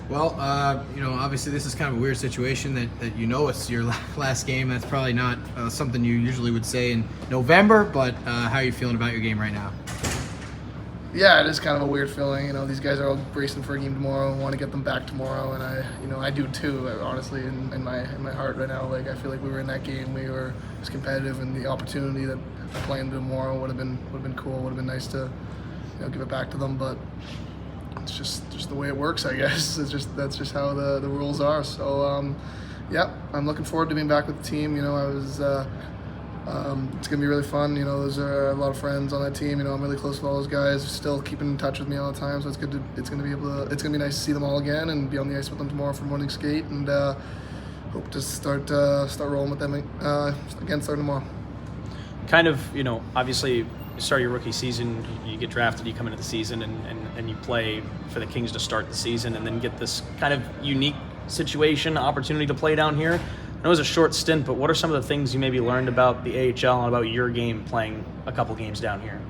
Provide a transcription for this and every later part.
Well, obviously this is kind of a weird situation that it's your last game. That's probably not something you usually would say in November, but how are you feeling about your game right now? Yeah, it is kind of a weird feeling. These guys are all bracing for a game tomorrow. I want to get them back tomorrow, and I do too. Honestly, in my heart right now, like I feel like we were in that game. We were just competitive, and the opportunity that playing tomorrow would have been cool. Would have been nice to give it back to them, but it's just the way it works, I guess. That's just how the rules are. So yeah, I'm looking forward to being back with the team. It's gonna be really fun. Those are a lot of friends on that team. I'm really close with all those guys. Still keeping in touch with me all the time. So it's good. It's gonna be nice to see them all again and be on the ice with them tomorrow for morning skate. And hope to start rolling with them again starting tomorrow. Kind of, obviously, you start your rookie season, you get drafted, you come into the season, and you play for the Kings to start the season, and then get this kind of unique situation, opportunity to play down here. I know it was a short stint, but what are some of the things you maybe learned about the AHL and about your game playing a couple games down here?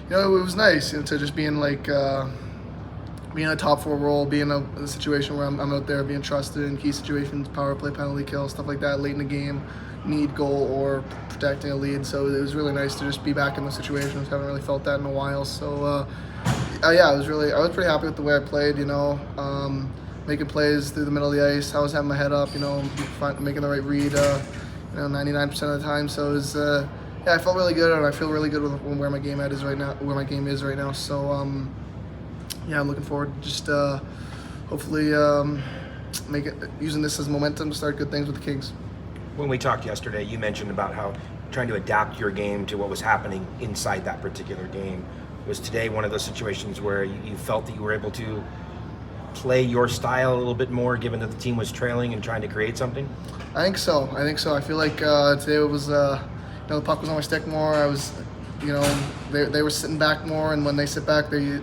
It was nice to just be in being a top four role, being in a situation where I'm out there being trusted in key situations, power play, penalty kill, stuff like that, late in the game, need goal or protecting a lead. So it was really nice to just be back in those situations. Haven't really felt that in a while. So yeah, I was pretty happy with the way I played. Making plays through the middle of the ice. I was having my head up. Making the right read. 99% of the time. So it was. Yeah, I felt really good, and I feel really good with where my game is right now. Where my game is right now. So yeah, I'm looking forward to just hopefully using this as momentum to start good things with the Kings. When we talked yesterday, you mentioned about how trying to adapt your game to what was happening inside that particular game. Was today one of those situations where you felt that you were able to play your style a little bit more, given that the team was trailing and trying to create something? I think so. I feel like today it was, the puck was on my stick more. I was, they were sitting back more, and when they sit back, the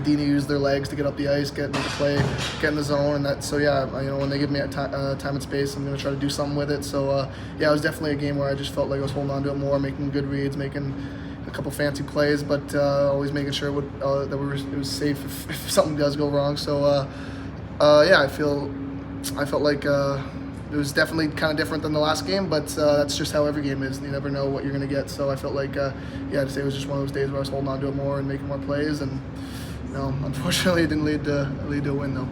D use their legs to get up the ice, make a play, get in the zone, and that. So yeah, when they give me time and space, I'm going to try to do something with it. So yeah, it was definitely a game where I just felt like I was holding on to it more, making good reads, making a couple fancy plays, but always making sure that it was safe if something does go wrong. So yeah, I felt like it was definitely kind of different than the last game, but that's just how every game is. You never know what you're going to get. So I felt like yeah, today was just one of those days where I was holding on to it more and making more plays, and unfortunately, it didn't lead to a win though.